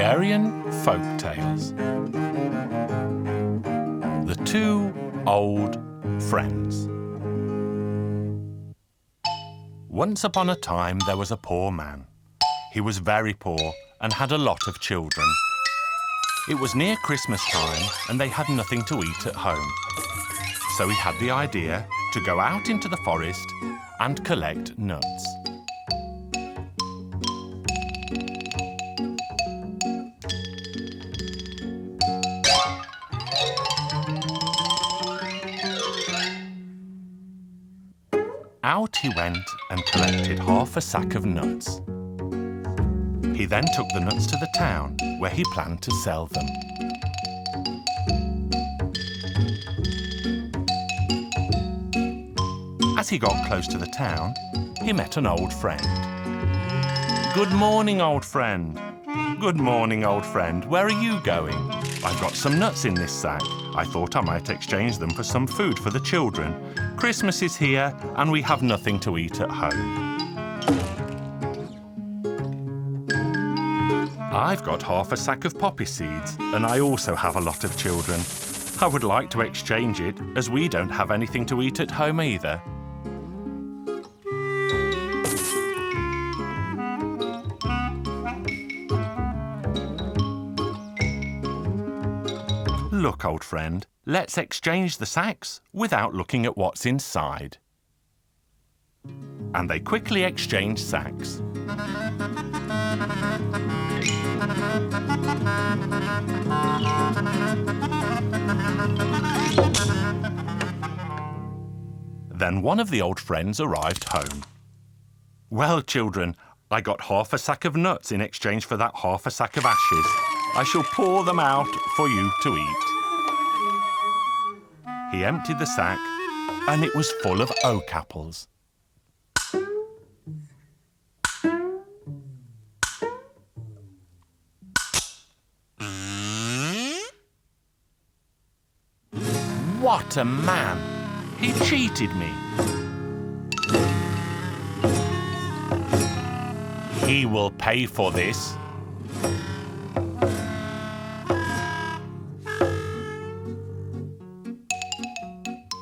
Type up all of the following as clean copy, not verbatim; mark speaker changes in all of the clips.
Speaker 1: Hungarian Folk Tales. The Two Old Friends. Once upon a time there was a poor man. He was very poor and had a lot of children. It was near Christmas time and they had nothing to eat at home. So he had the idea to go out into the forest and collect nuts. Out he went and collected half a sack of nuts. He then took the nuts to the town where he planned to sell them. As he got close to the town, he met an old friend. "Good morning, old friend." "Good morning, old friend. Where are you going?" "I've got some nuts in this sack. I thought I might exchange them for some food for the children. Christmas is here and we have nothing to eat at home." "I've got half a sack of poppy seeds and I also have a lot of children. I would like to exchange it as we don't have anything to eat at home either." "Look, old friend, let's exchange the sacks without looking at what's inside." And they quickly exchanged sacks. Then one of the old friends arrived home. "Well, children, I got half a sack of nuts in exchange for that half a sack of ashes. I shall pour them out for you to eat." He emptied the sack, and it was full of oak apples. What a man! He cheated me. He will pay for this.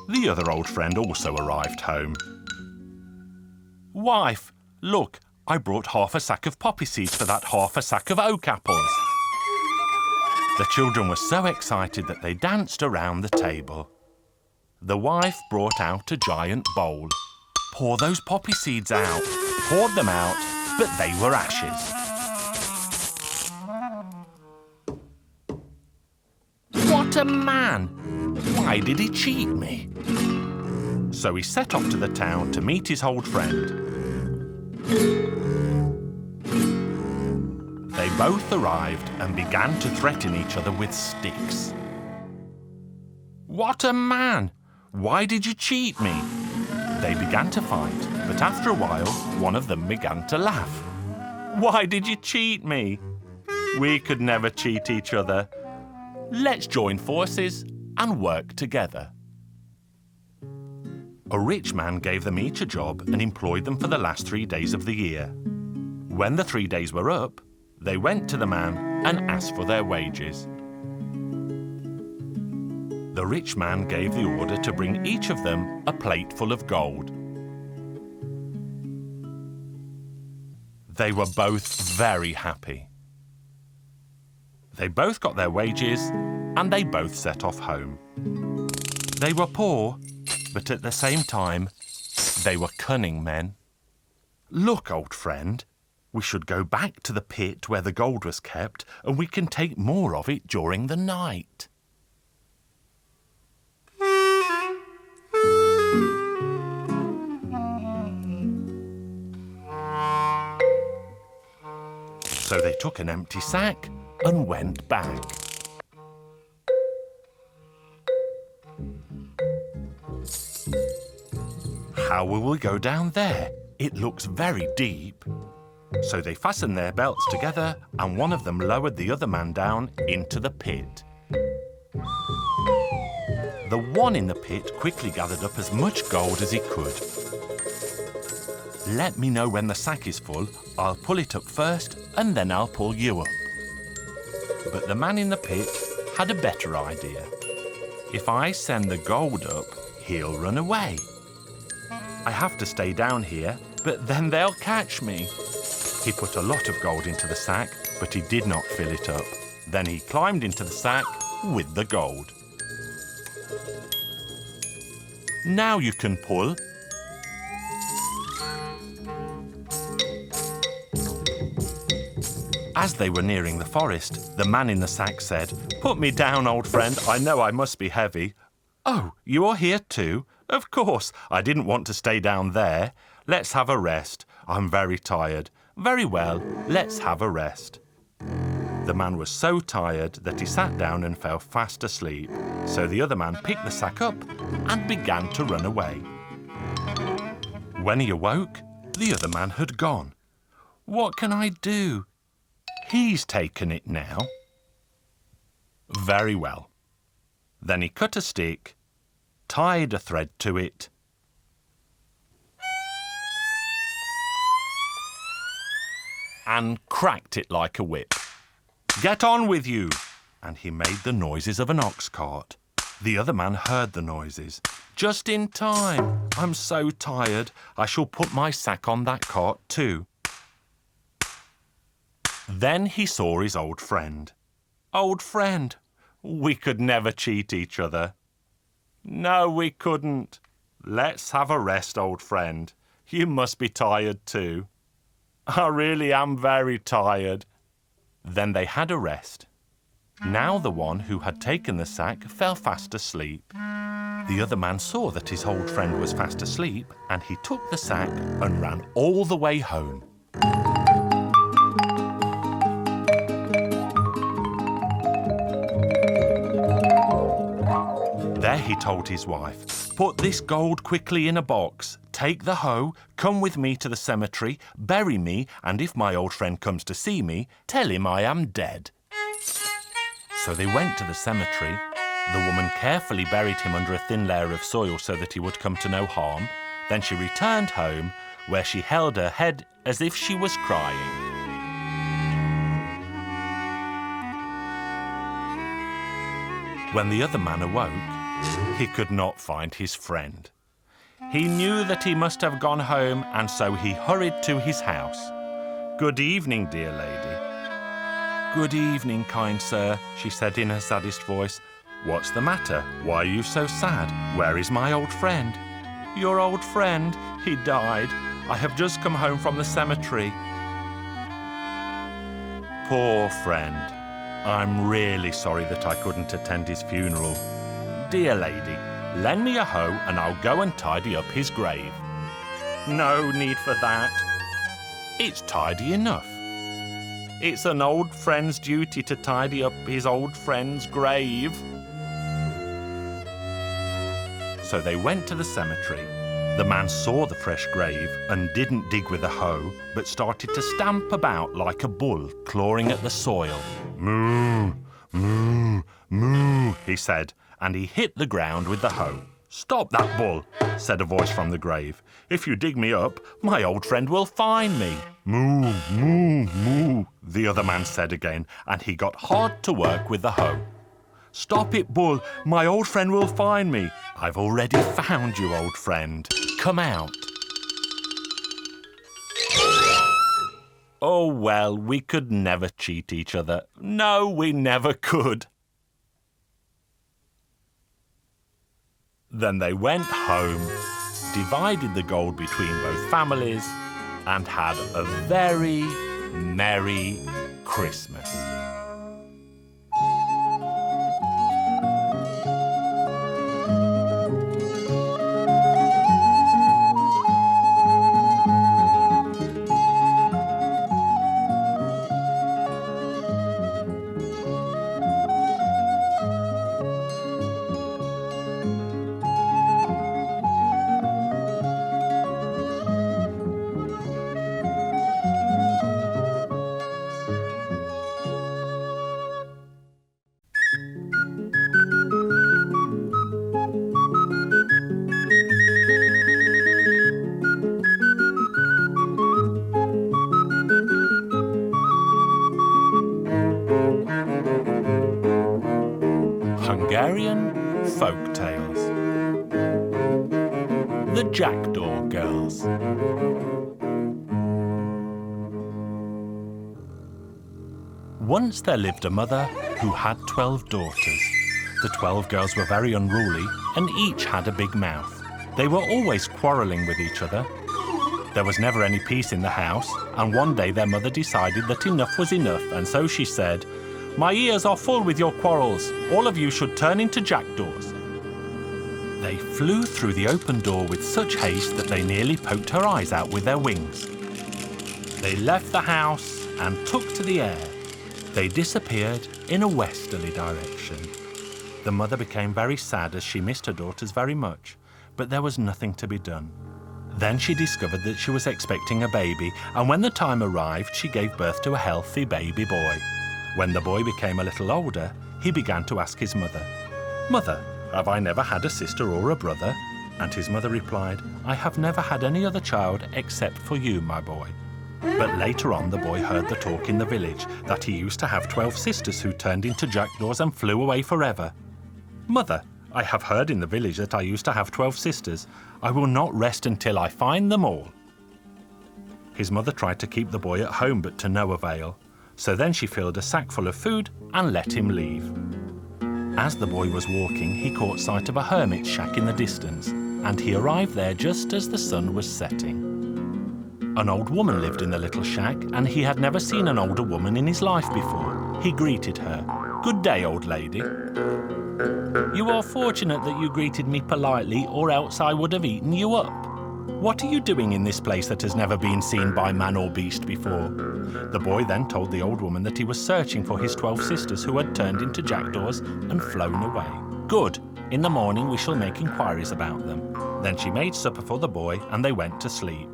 Speaker 1: The other old friend also arrived home. "Wife, look, I brought half a sack of poppy seeds for that half a sack of oak apples." The children were so excited that they danced around the table. The wife brought out a giant bowl. "Pour those poppy seeds out." Poured them out, but they were ashes. What a man! Why did he cheat me? So he set off to the town to meet his old friend. They both arrived and began to threaten each other with sticks. "What a man! Why did you cheat me?" They began to fight, but after a while, one of them began to laugh. "Why did you cheat me? We could never cheat each other. Let's join forces and work together." A rich man gave them each a job and employed them for the last 3 days of the year. When the 3 days were up, they went to the man and asked for their wages. The rich man gave the order to bring each of them a plate full of gold. They were both very happy. They both got their wages and they both set off home. They were poor, but at the same time, they were cunning men. "Look, old friend, we should go back to the pit where the gold was kept and we can take more of it during the night." So they took an empty sack and went back. "How will we go down there? It looks very deep." So they fastened their belts together and one of them lowered the other man down into the pit. The one in the pit quickly gathered up as much gold as he could. "Let me know when the sack is full. I'll pull it up first and then I'll pull you up." But the man in the pit had a better idea. If I send the gold up, he'll run away. I have to stay down here, but then they'll catch me. He put a lot of gold into the sack, but he did not fill it up. Then he climbed into the sack with the gold. Now you can pull. As they were nearing the forest, the man in the sack said, "Put me down, old friend. I know I must be heavy." "Oh, you are here too? Of course. I didn't want to stay down there. Let's have a rest. I'm very tired." "Very well, let's have a rest." The man was so tired that he sat down and fell fast asleep. So the other man picked the sack up and began to run away. When he awoke, the other man had gone. "What can I do? He's taken it now." Very well. Then he cut a stick, tied a thread to it, and cracked it like a whip. "Get on with you!" And he made the noises of an ox cart. The other man heard the noises. "Just in time. I'm so tired. I shall put my sack on that cart too." Then he saw his old friend. "Old friend, we could never cheat each other." "No, we couldn't. Let's have a rest, old friend. You must be tired too." "I really am very tired." Then they had a rest. Now the one who had taken the sack fell fast asleep. The other man saw that his old friend was fast asleep, and he took the sack and ran all the way home. There he told his wife, "Put this gold quickly in a box. Take the hoe, come with me to the cemetery, bury me, and if my old friend comes to see me, tell him I am dead." So they went to the cemetery. The woman carefully buried him under a thin layer of soil so that he would come to no harm. Then she returned home, where she held her head as if she was crying. When the other man awoke, he could not find his friend. He knew that he must have gone home, and so he hurried to his house. "Good evening, dear lady." "Good evening, kind sir," she said in her saddest voice. "What's the matter? Why are you so sad? Where is my old friend?" "Your old friend? He died. I have just come home from the cemetery." "Poor friend. I'm really sorry that I couldn't attend his funeral. Dear lady, lend me a hoe and I'll go and tidy up his grave." "No need for that." "It's tidy enough. It's an old friend's duty to tidy up his old friend's grave." So they went to the cemetery. The man saw the fresh grave and didn't dig with a hoe, but started to stamp about like a bull, clawing at the soil. "Moo, moo, moo," he said, and he hit the ground with the hoe. "Stop that bull," said a voice from the grave. "If you dig me up, my old friend will find me." "Moo, moo, moo," the other man said again, and he got hard to work with the hoe. "Stop it, bull. My old friend will find me." "I've already found you, old friend. Come out." Oh, well, we could never cheat each other. No, we never could. Then they went home, divided the gold between both families, and had a very merry Christmas. the Jackdaw Girls. Once there lived a mother who had 12 daughters. The 12 girls were very unruly and each had a big mouth. They were always quarrelling with each other. There was never any peace in the house, and one day their mother decided that enough was enough, and so she said, "My ears are full with your quarrels. All of you should turn into jackdaws." They flew through the open door with such haste that they nearly poked her eyes out with their wings. They left the house and took to the air. They disappeared in a westerly direction. The mother became very sad as she missed her daughters very much, but there was nothing to be done. Then she discovered that she was expecting a baby, and when the time arrived, she gave birth to a healthy baby boy. When the boy became a little older, he began to ask his mother, "Mother, have I never had a sister or a brother?" And his mother replied, "I have never had any other child except for you, my boy." But later on, the boy heard the talk in the village that he used to have 12 sisters who turned into jackdaws and flew away forever. "Mother, I have heard in the village that I used to have 12 sisters. I will not rest until I find them all." His mother tried to keep the boy at home, but to no avail. So then she filled a sack full of food and let him leave. As the boy was walking, he caught sight of a hermit's shack in the distance, and he arrived there just as the sun was setting. An old woman lived in the little shack, and he had never seen an older woman in his life before. He greeted her. "Good day, old lady." "You are fortunate that you greeted me politely, or else I would have eaten you up. What are you doing in this place that has never been seen by man or beast before?" The boy then told the old woman that he was searching for his 12 sisters who had turned into jackdaws and flown away. "Good. In the morning we shall make inquiries about them." Then she made supper for the boy and they went to sleep.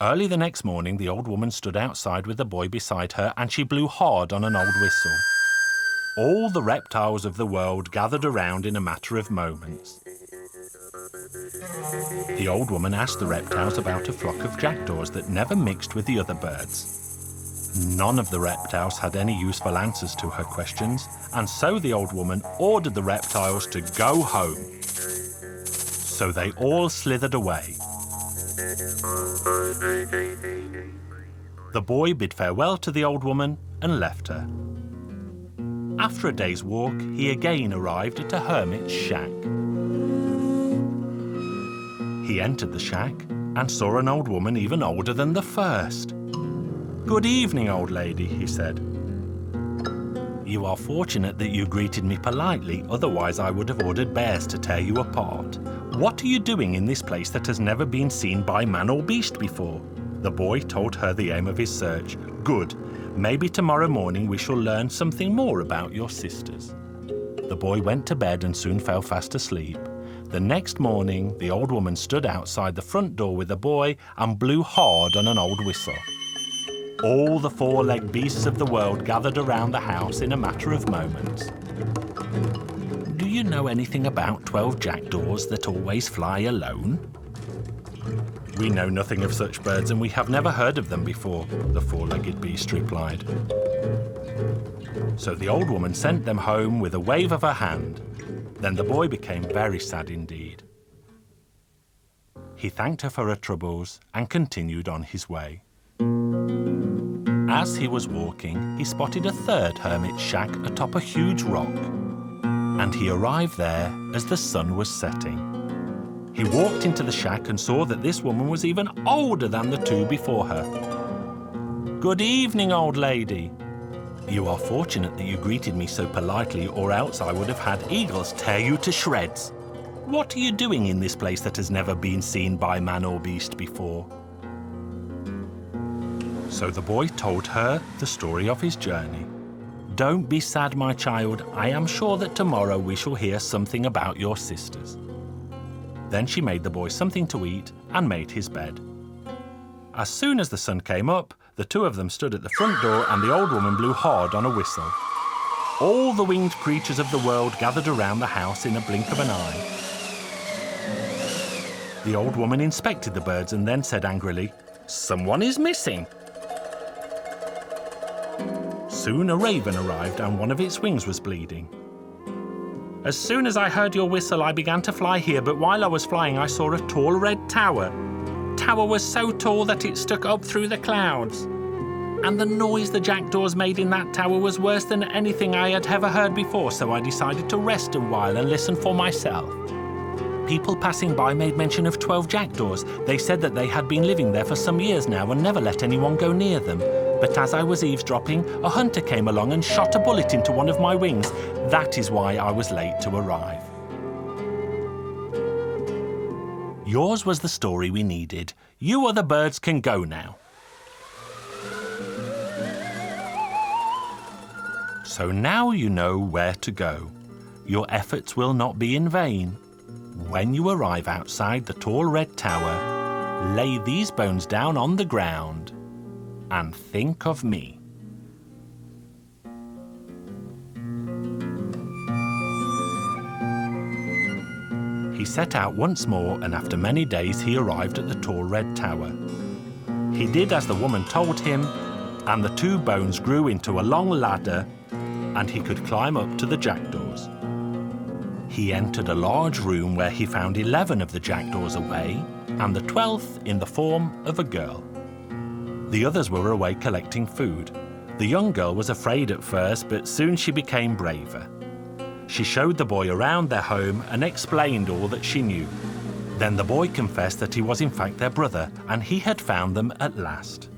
Speaker 1: Early the next morning, the old woman stood outside with the boy beside her and she blew hard on an old whistle. All the reptiles of the world gathered around in a matter of moments. The old woman asked the reptiles about a flock of jackdaws that never mixed with the other birds. None of the reptiles had any useful answers to her questions, and so the old woman ordered the reptiles to go home. So they all slithered away. The boy bid farewell to the old woman and left her. After a day's walk, he again arrived at a hermit's shack. He entered the shack and saw an old woman even older than the first. "Good evening, old lady," he said. "You are fortunate that you greeted me politely, otherwise I would have ordered bears to tear you apart. What are you doing in this place that has never been seen by man or beast before?" The boy told her the aim of his search. "Good. Maybe tomorrow morning we shall learn something more about your sisters." The boy went to bed and soon fell fast asleep. The next morning, the old woman stood outside the front door with the boy and blew hard on an old whistle. All the four-legged beasts of the world gathered around the house in a matter of moments. "Do you know anything about 12 jackdaws that always fly alone?" "We know nothing of such birds and we have never heard of them before," the four-legged beast replied. So the old woman sent them home with a wave of her hand. Then the boy became very sad indeed. He thanked her for her troubles and continued on his way. As he was walking, he spotted a third hermit's shack atop a huge rock, and he arrived there as the sun was setting. He walked into the shack and saw that this woman was even older than the two before her. "Good evening, old lady. You are fortunate that you greeted me so politely, or else I would have had eagles tear you to shreds. What are you doing in this place that has never been seen by man or beast before?" So the boy told her the story of his journey. "Don't be sad, my child. I am sure that tomorrow we shall hear something about your sisters." Then she made the boy something to eat and made his bed. As soon as the sun came up, the two of them stood at the front door and the old woman blew hard on a whistle. All the winged creatures of the world gathered around the house in a blink of an eye. The old woman inspected the birds and then said angrily, "Someone is missing." Soon a raven arrived and one of its wings was bleeding. As soon as I heard your whistle, I began to fly here, but while I was flying, I saw a tall red tower. Tower was so tall that it stuck up through the clouds. And the noise the jackdaws made in that tower was worse than anything I had ever heard before, so I decided to rest a while and listen for myself. People passing by made mention of 12 jackdaws. They said that they had been living there for some years now and never let anyone go near them. But as I was eavesdropping, a hunter came along and shot a bullet into one of my wings. That is why I was late to arrive. Yours was the story we needed. You other birds can go now. So now you know where to go. Your efforts will not be in vain. When you arrive outside the tall red tower, lay these bones down on the ground and think of me. He set out once more, and after many days he arrived at the tall red tower. He did as the woman told him, and the two bones grew into a long ladder, and he could climb up to the jackdaws. He entered a large room where he found 11 of the jackdaws away, and the 12th in the form of a girl. The others were away collecting food. The young girl was afraid at first, but soon she became braver. She showed the boy around their home and explained all that she knew. Then the boy confessed that he was in fact their brother, and he had found them at last.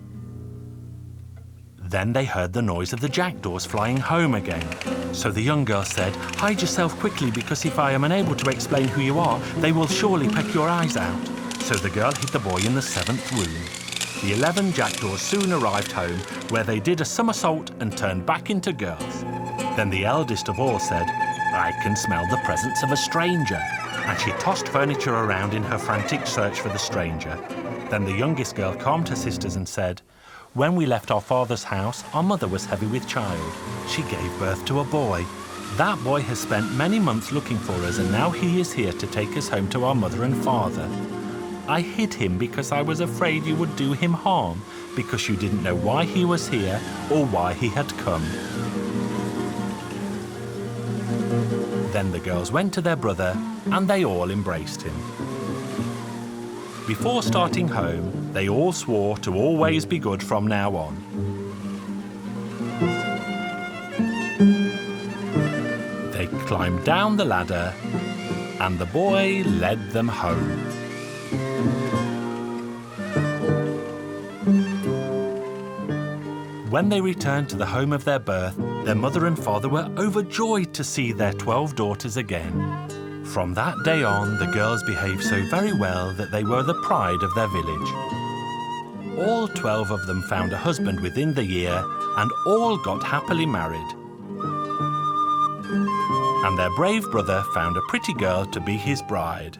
Speaker 1: Then they heard the noise of the jackdaws flying home again. So the young girl said, "Hide yourself quickly, because if I am unable to explain who you are, they will surely peck your eyes out." So the girl hid the boy in the 7th room. The 11 jackdaws soon arrived home, where they did a somersault and turned back into girls. Then the eldest of all said, "I can smell the presence of a stranger." And she tossed furniture around in her frantic search for the stranger. Then the youngest girl calmed her sisters and said, "When we left our father's house, our mother was heavy with child. She gave birth to a boy. That boy has spent many months looking for us, and now he is here to take us home to our mother and father. I hid him because I was afraid you would do him harm, because you didn't know why he was here or why he had come." Then the girls went to their brother, and they all embraced him. Before starting home, they all swore to always be good from now on. They climbed down the ladder, and the boy led them home. When they returned to the home of their birth, their mother and father were overjoyed to see their 12 daughters again. From that day on, the girls behaved so very well that they were the pride of their village. All 12 of them found a husband within the year, and all got happily married. And their brave brother found a pretty girl to be his bride,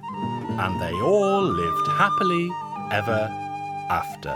Speaker 1: and they all lived happily ever after.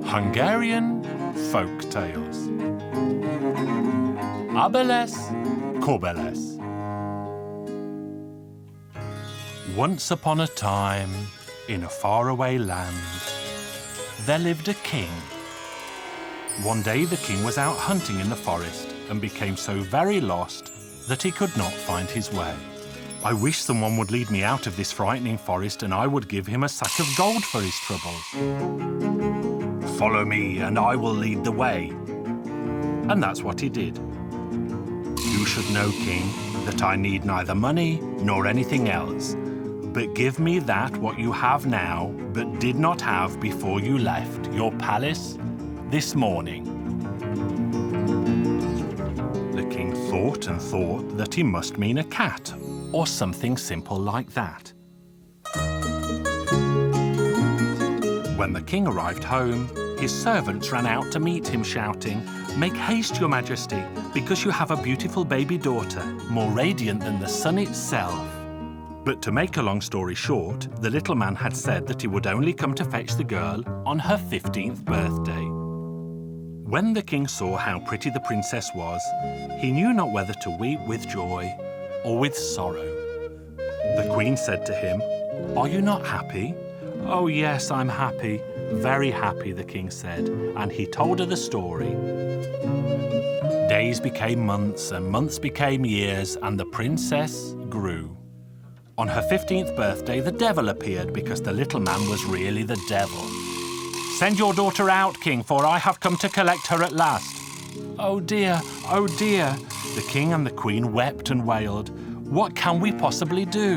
Speaker 1: Hungarian Folk Tales. Abeles Kobeles. Once upon a time, in a faraway land, there lived a king. One day the king was out hunting in the forest and became so very lost that he could not find his way. "I wish someone would lead me out of this frightening forest, and I would give him a sack of gold for his troubles." "Follow me, and I will lead the way." And that's what he did. "You should know, King, that I need neither money nor anything else. But give me that what you have now, but did not have before you left your palace this morning." The king thought and thought that he must mean a cat, or something simple like that. When the king arrived home, his servants ran out to meet him, shouting, "Make haste, your majesty, because you have a beautiful baby daughter, more radiant than the sun itself." But to make a long story short, the little man had said that he would only come to fetch the girl on her 15th birthday. When the king saw how pretty the princess was, he knew not whether to weep with joy or with sorrow. The queen said to him, "Are you not happy?" "Oh yes, I'm happy, very happy," the king said, and he told her the story. Days became months, and months became years, and the princess grew. On her 15th birthday, the devil appeared because the little man was really the devil. "Send your daughter out, king, for I have come to collect her at last." "Oh dear, oh dear." The king and the queen wept and wailed. "What can we possibly do?"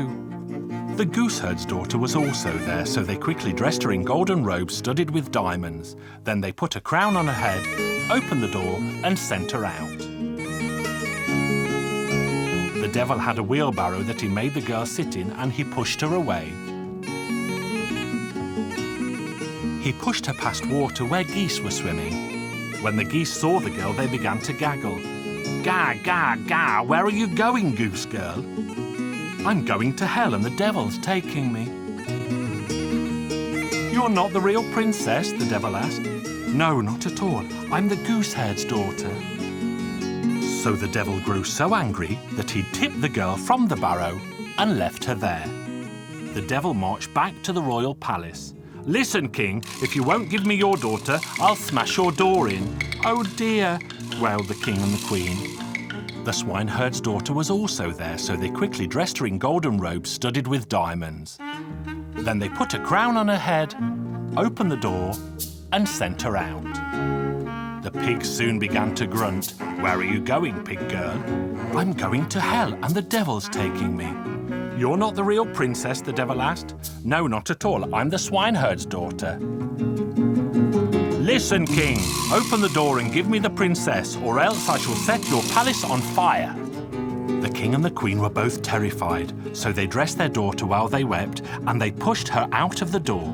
Speaker 1: The gooseherd's daughter was also there, so they quickly dressed her in golden robes studded with diamonds. Then they put a crown on her head, opened the door, and sent her out. The devil had a wheelbarrow that he made the girl sit in, and he pushed her away. He pushed her past water where geese were swimming. When the geese saw the girl, they began to gaggle. "Gah, gah, gah, where are you going, goose girl?" "I'm going to hell and the devil's taking me." "You're not the real princess?" the devil asked. "No, not at all. I'm the gooseherd's daughter." So the devil grew so angry that he tipped the girl from the barrow and left her there. The devil marched back to the royal palace. "Listen, king, if you won't give me your daughter, I'll smash your door in." "Oh dear," wailed the king and the queen. The swineherd's daughter was also there, so they quickly dressed her in golden robes studded with diamonds. Then they put a crown on her head, opened the door, and sent her out. The pigs soon began to grunt. "Where are you going, pig girl?" "I'm going to hell, and the devil's taking me." "You're not the real princess?" the devil asked. "No, not at all. I'm the swineherd's daughter." "Listen, king, open the door and give me the princess, or else I shall set your palace on fire." The king and the queen were both terrified, so they dressed their daughter while they wept, and they pushed her out of the door.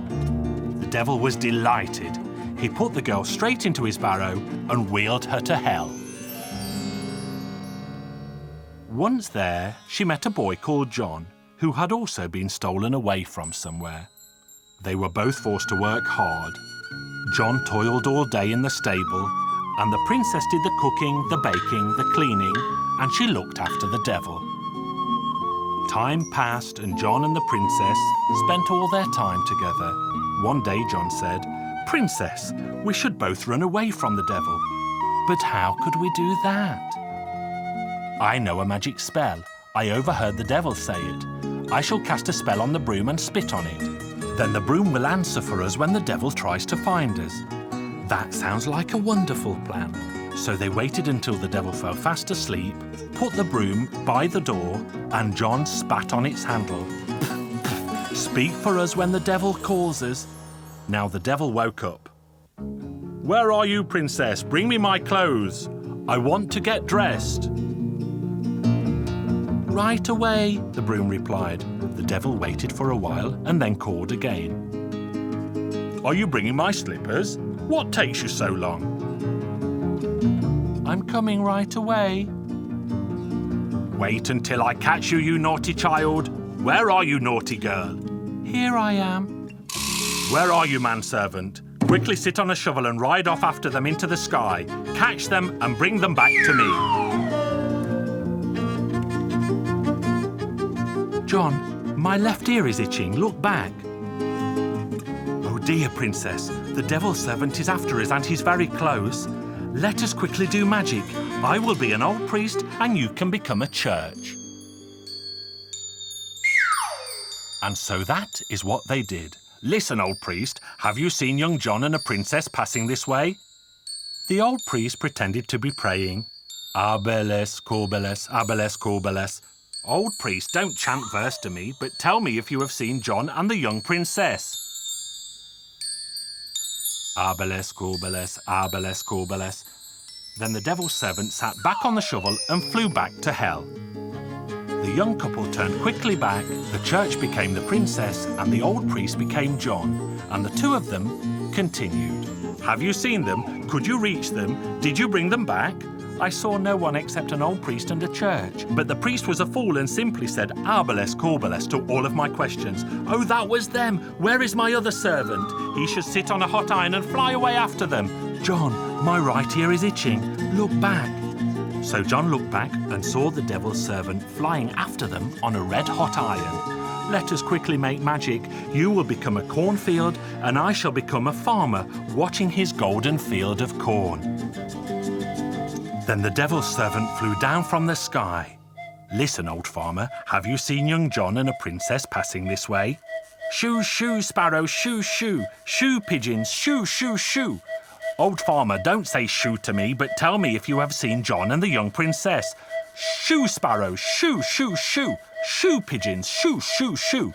Speaker 1: The devil was delighted. He put the girl straight into his barrow and wheeled her to hell. Once there, she met a boy called John, who had also been stolen away from somewhere. They were both forced to work hard. John toiled all day in the stable, and the princess did the cooking, the baking, the cleaning, and she looked after the devil. Time passed, and John and the princess spent all their time together. One day John said, "Princess, we should both run away from the devil." "But how could we do that?" "I know a magic spell. I overheard the devil say it. I shall cast a spell on the broom and spit on it. Then the broom will answer for us when the devil tries to find us." That sounds like a wonderful plan. So they waited until the devil fell fast asleep, put the broom by the door, and John spat on its handle. "Speak for us when the devil calls us." Now the devil woke up. "Where are you, princess? Bring me my clothes. I want to get dressed." "Right away," the broom replied. The devil waited for a while and then called again. "Are you bringing my slippers? What takes you so long?" "I'm coming right away." "Wait until I catch you, you naughty child. Where are you, naughty girl?" "Here I am." "Where are you, manservant? Quickly sit on a shovel and ride off after them into the sky. Catch them and bring them back to me." "John, my left ear is itching. Look back." "Oh dear, princess. The devil's servant is after us and he's very close. Let us quickly do magic. I will be an old priest and you can become a church." And so that is what they did. "Listen, old priest, have you seen young John and a princess passing this way?" The old priest pretended to be praying. "Abeles, corbeles, abeles, corbeles." "Old priest, don't chant verse to me, but tell me if you have seen John and the young princess." "Abeles, corbeles, abeles, corbeles." Then the devil's servant sat back on the shovel and flew back to hell. The young couple turned quickly back, the church became the princess, and the old priest became John, and the two of them continued. Have you seen them? Could you reach them? Did you bring them back? I saw no one except an old priest and a church. But the priest was a fool and simply said "Arbalest, Corbalest" to all of my questions. Oh, that was them. Where is my other servant? He should sit on a hot iron and fly away after them. John, my right ear is itching. Look back. So John looked back and saw the devil's servant flying after them on a red-hot iron. Let us quickly make magic. You will become a cornfield, and I shall become a farmer, watching his golden field of corn. Then the devil's servant flew down from the sky. Listen, old farmer, have you seen young John and a princess passing this way? Shoo, shoo, sparrow, shoo, shoo. Shoo, pigeons, shoo, shoo, shoo. Old farmer, don't say shoo to me, but tell me if you have seen John and the young princess. Shoo, sparrow, shoo, shoo, shoo. Shoo, pigeons, shoo, shoo, shoo.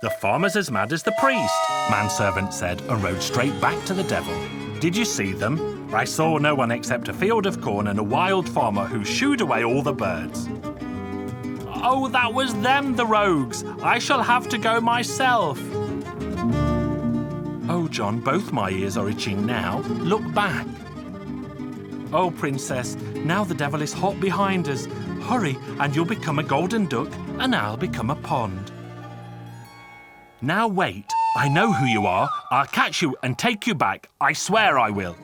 Speaker 1: The farmer's as mad as the priest, manservant said, and rode straight back to the devil. Did you see them? I saw no one except a field of corn and a wild farmer who shooed away all the birds. Oh, that was them, the rogues. I shall have to go myself. Oh, John, both my ears are itching now. Look back. Oh, princess, now the devil is hot behind us. Hurry, and you'll become a golden duck, and I'll become a pond. Now wait, I know who you are. I'll catch you and take you back. I swear I will.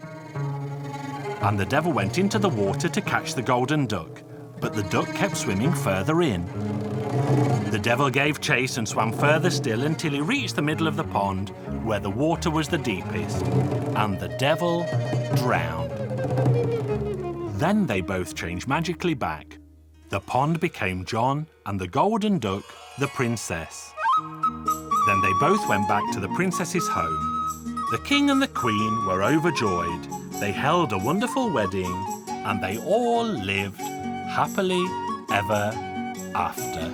Speaker 1: And the devil went into the water to catch the golden duck, but the duck kept swimming further in. The devil gave chase and swam further still until he reached the middle of the pond, where the water was the deepest, and the devil drowned. Then they both changed magically back. The pond became John, and the golden duck the princess. Then they both went back to the princess's home. The king and the queen were overjoyed. They held a wonderful wedding, and they all lived happily ever after.